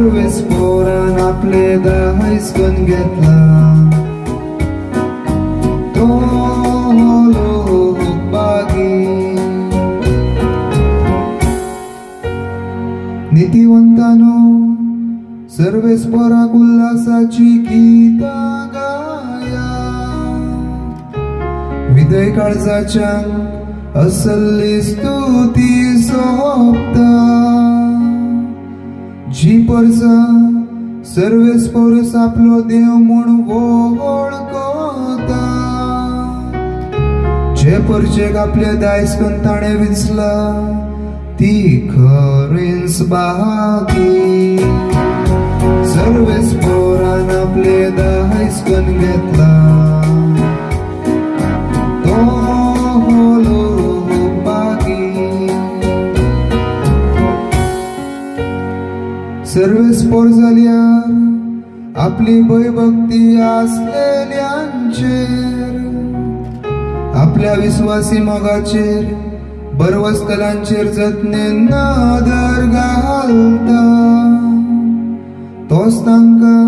सर्वेस पोरान आपले दायजकन घेतला तो लोक बागी नीतिवंतानो सर्वेस पोराक उल्हासाची गीतां गाया विदय काळजाच्या असल्ली स्तुती सोपता जी परसा सर्वेस पोरस आपलो देव म्हूण वळखता जे परचेक आपल्या दायजकन ताणें विचला ती खरेंच बागी सर्वेस पोरान आपले दायजकन घेतला तो लोक बागी सर्वेस पोर जाल्यार आपली भयभक्ती आसलेल्यांचेर आपल्या विश्वासी मोगाचेर बरवस्तलांचेर जतनेन नदर घालता तोच तांकां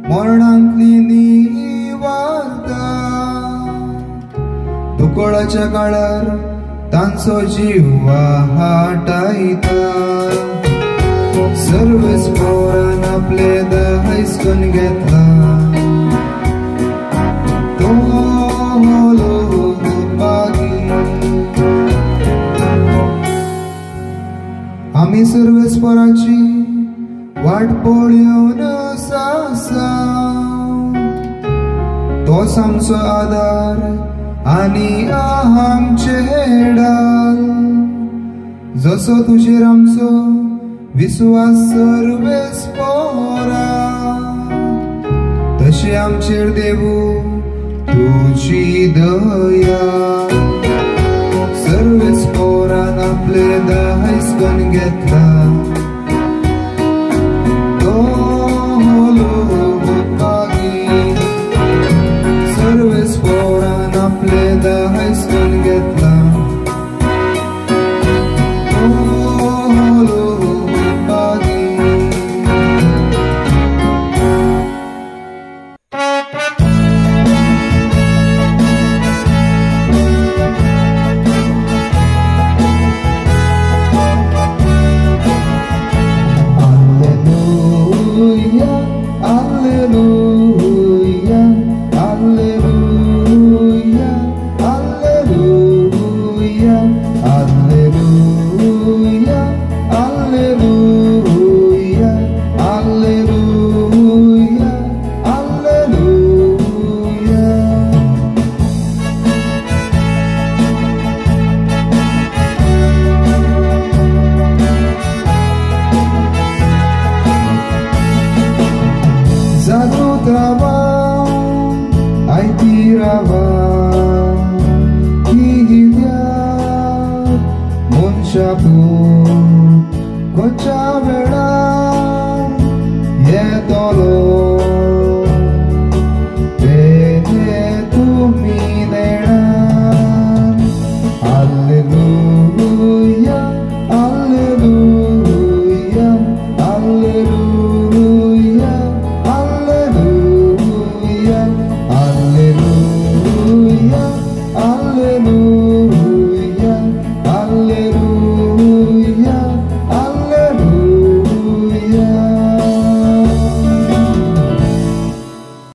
मरणांतली निवारता दुकोळाच्या काळार तांचो जीव वाटायता सर्वेस पोरान आपले दायजकन घेतला तो लोक बागी आमी सर्वेस पोराची वाट पळोवन आसा तोच आमचो आदार आनी आमचे हेडाल जसो तुजेर आमचो विश्वास सर्वेस पोरा तशें आमचेर देवू तुजी दया सर्वेस पोरान आपले दायजकन घेतला तो लोक बागी सर्वेस पोरान आपले दायजकन घेतला तो लोक बागी Alleluia, alleluia.